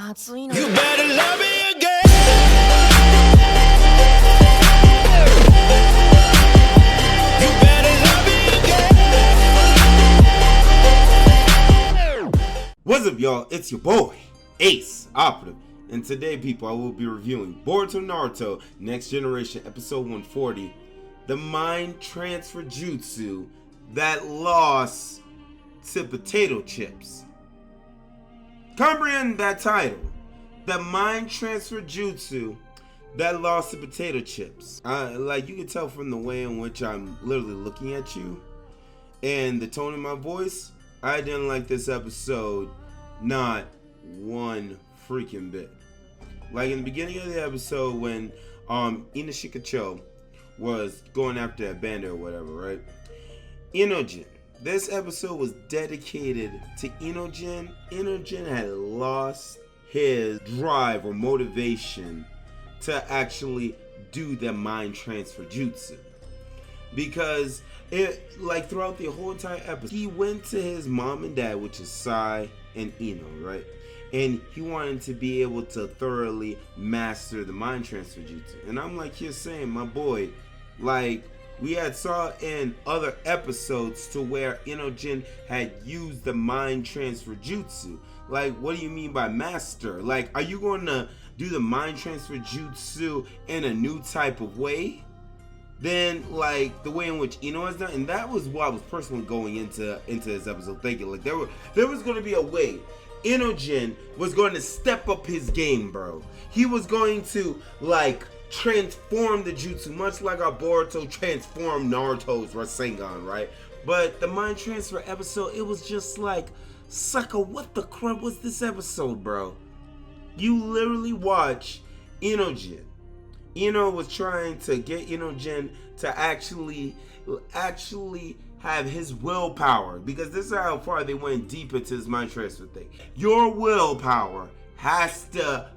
You better love me again. You better love me again. What's up, y'all? It's your boy, Ace Operative. And today, people, I will be reviewing Boruto Naruto Next Generation Episode 140, the Mind Transfer Jutsu that lost to potato chips. Comprehend that title, the Mind Transfer Jutsu that lost to potato chips. Like, you can tell from the way in which I'm literally looking at you and the tone of my voice, I didn't like this episode not one freaking bit. Like, in the beginning of the episode when Inojin was going after that bandit or whatever, right? Inojin. This episode was dedicated to Inojin. Inojin had lost his drive or motivation to actually do the Mind Transfer Jutsu. Because throughout the whole entire episode, he went to his mom and dad, which is Sai and Ino, right? And he wanted to be able to thoroughly master the Mind Transfer Jutsu. And I'm like, you're saying, my boy, like, we had saw in other episodes to where Inojin had used the Mind Transfer Jutsu. Like, what do you mean by master? Like, are you going to do the Mind Transfer Jutsu in a new type of way than like the way in which Ino has done? And that was what I was personally going into this episode thinking. Like, there was going to be a way Inojin was going to step up his game, bro. He was going to like transform the jutsu, much like our Boruto transformed Naruto's Rasengan, right? But the Mind Transfer episode, it was just like, sucker, what the crap was this episode, bro? You literally watch Inojin. Ino was trying to get Inojin to actually have his willpower, because this is how far they went deep into this Mind Transfer thing. Your willpower has to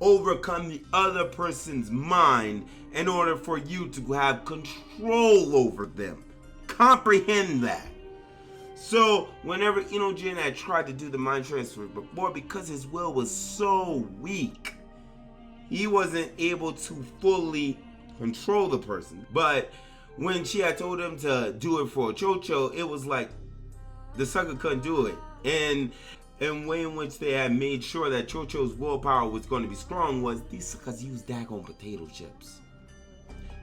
overcome the other person's mind in order for you to have control over them. Comprehend that. So whenever Inojin had tried to do the mind transfer before, because his will was so weak, he wasn't able to fully control the person. But when she had told him to do it for Chocho, it was like the sucker couldn't do it. And way in which they had made sure that Chocho's willpower was going to be strong was these suckers used daggone potato chips.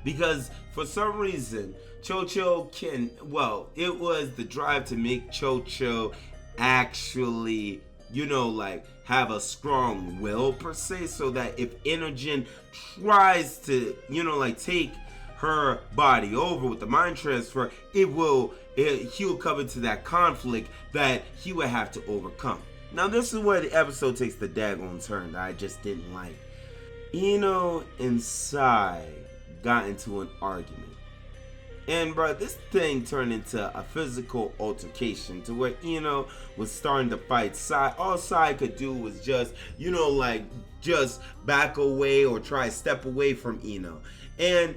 Because for some reason, Chocho it was the drive to make Chocho actually, have a strong will per se, so that if Inojin tries to, take her body over with the mind transfer, he'll come into that conflict that he would have to overcome. Now, this is where the episode takes the daggone turn that I just didn't like. Ino and Sai got into an argument. And bro, this thing turned into a physical altercation to where Ino was starting to fight Sai. All Sai could do was just, just back away or try to step away from Ino. And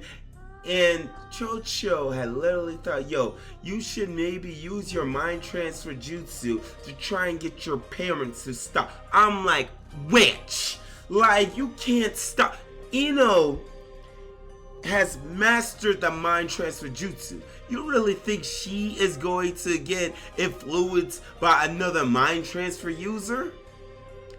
Chocho had literally thought, yo, you should maybe use your Mind Transfer Jutsu to try and get your parents to stop. I'm like, which? Like, you can't stop. Ino has mastered the Mind Transfer Jutsu. You really think she is going to get influenced by another Mind Transfer user?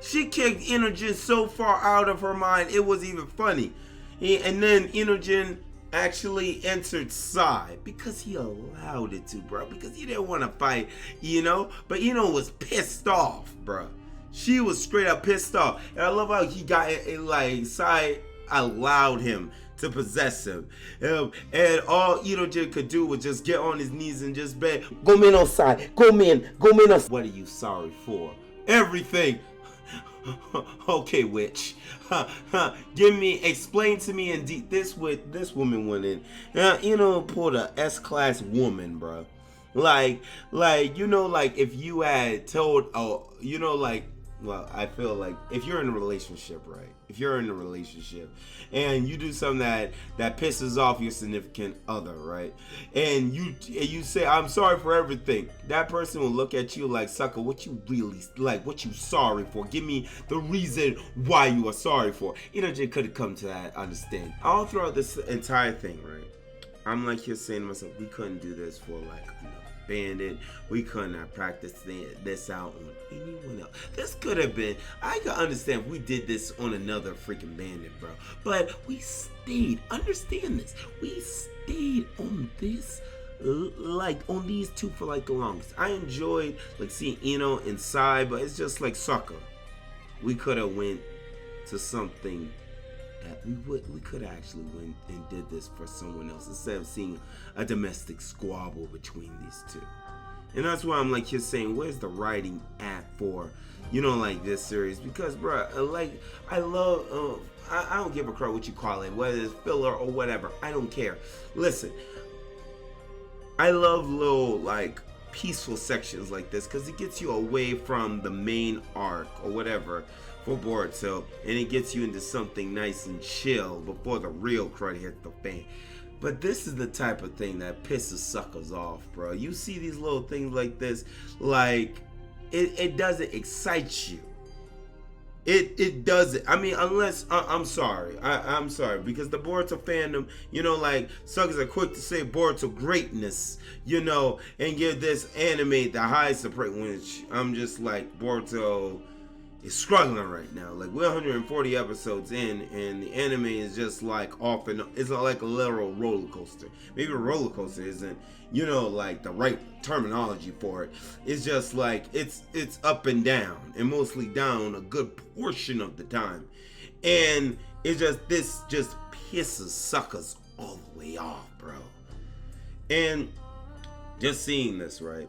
She kicked Inojin so far out of her mind, it was even funny. And then Inojin actually entered Sai because he allowed it to, bro, because he didn't want to fight, but Ino was pissed off, bro. She was straight up pissed off. And I love how he got it, like Sai allowed him to possess him, and all Inojin could do was just get on his knees and just beg, go men on Sai, go men on. What are you sorry for? Everything. Okay, witch. Explain to me in deep. This woman went in. Pulled a S-class woman, bro. Like if you had told, I feel like if you're in a relationship, right, if you're in a relationship and you do something that pisses off your significant other, right? And you say, I'm sorry for everything. That person will look at you like, sucker, what you really like, what you sorry for? Give me the reason why you are sorry for. Inojin could have come to that understanding. All throughout this entire thing, right? I'm like here saying to myself, we couldn't do this for like bandit. We could not practice this out on anyone else. This could have been, I could understand if we did this on another freaking bandit, bro. But we stayed, understand this, we stayed on this, like on these two for like the longest. I enjoyed like seeing Ino inside, but it's just like sucker. We could have went to something that we could actually went and did this for someone else instead of seeing a domestic squabble between these two. And that's why I'm like here saying, where's the writing at for, you know, like this series? Because, bro, like I love, I don't give a crap what you call it, whether it's filler or whatever. I don't care. Listen, I love little like peaceful sections like this because it gets you away from the main arc or whatever for Boruto, and it gets you into something nice and chill before the real crud hits the fan. But this is the type of thing that pisses suckers off, bro. You see these little things like this, like it doesn't excite you. It doesn't. I mean, unless I'm sorry, I'm sorry, because the Boruto fandom, you know, like suckers are quick to say Boruto greatness, you know, and give this anime the highest support. Which I'm just like, Boruto is struggling right now. Like, we're 140 episodes in, and the anime is just like off and it's like a literal roller coaster. Maybe a roller coaster isn't, you know, like the right terminology for it. It's just like it's up and down, and mostly down a good portion of the time. And it's just, this just pisses suckers all the way off, bro. And just seeing this, right?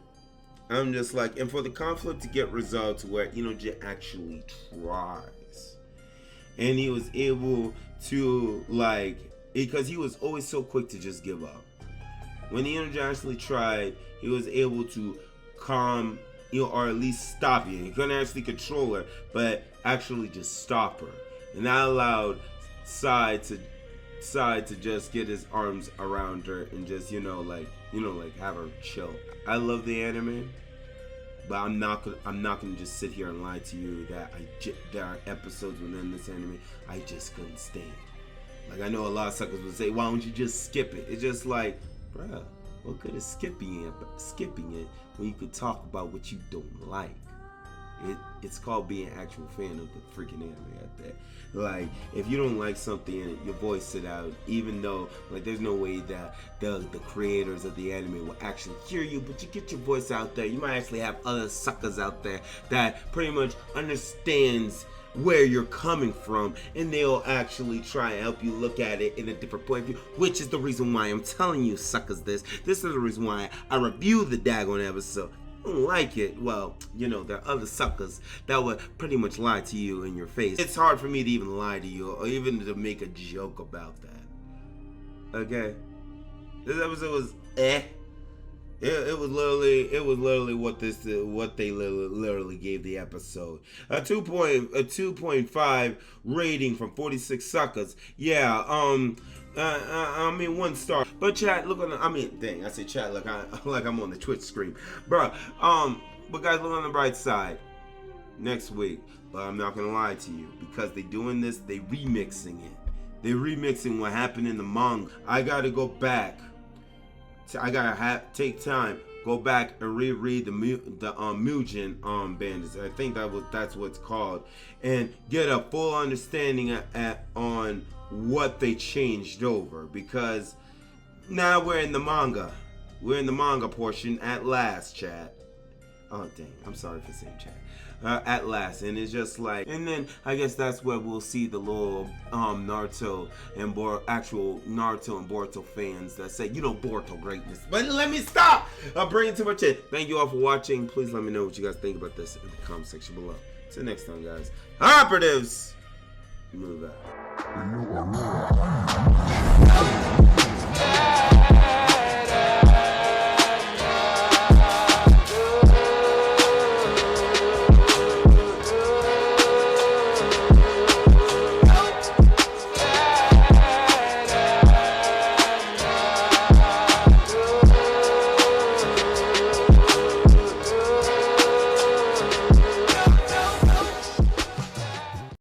I'm just like, and for the conflict to get resolved to where Inojin actually tries. And he was able to, like, because he was always so quick to just give up. When Inojin actually tried, he was able to calm, you know, or at least stop you. He couldn't actually control her, but actually just stop her. And that allowed Sai to just get his arms around her and just, like have her chill. I love the anime, but I'm not gonna just sit here and lie to you that there are episodes within this anime I just couldn't stand. Like, I know a lot of suckers would say, why don't you just skip it? It's just like, bruh, what good is skipping it when you could talk about what you don't like? It's called being an actual fan of the freaking anime out there. Like, if you don't like something and you voice it out, even though, like, there's no way that the creators of the anime will actually hear you, but you get your voice out there. You might actually have other suckers out there that pretty much understands where you're coming from, and they'll actually try and help you look at it in a different point of view, which is the reason why I'm telling you suckers this. This is the reason why I reviewed the daggone episode. Don't like it, well, there are other suckers that would pretty much lie to you in your face. It's hard for me to even lie to you or even to make a joke about that. Okay? This episode was It was literally what they literally gave the episode. A 2.5 rating from 46 suckers. Yeah, I mean 1 star. But chat, look on I say chat like I'm on the Twitch screen. Bruh, but guys, look on the bright side. Next week, but I'm not gonna lie to you, because they doing this, they remixing it. They remixing what happened in the manga. I gotta go back. I gotta take time, go back and reread the Mugen bandits. I think that's what's called, and get a full understanding on what they changed over, because now we're in the manga. We're in the manga portion at last, chat. Oh dang, I'm sorry for saying chat. At last, and it's just like, and then I guess that's where we'll see the little Naruto and actual Naruto and Boruto fans that say, Boruto greatness. But let me stop! I'm bringing too much in. Thank you all for watching. Please let me know what you guys think about this in the comment section below. Till next time, guys. Operatives, move out.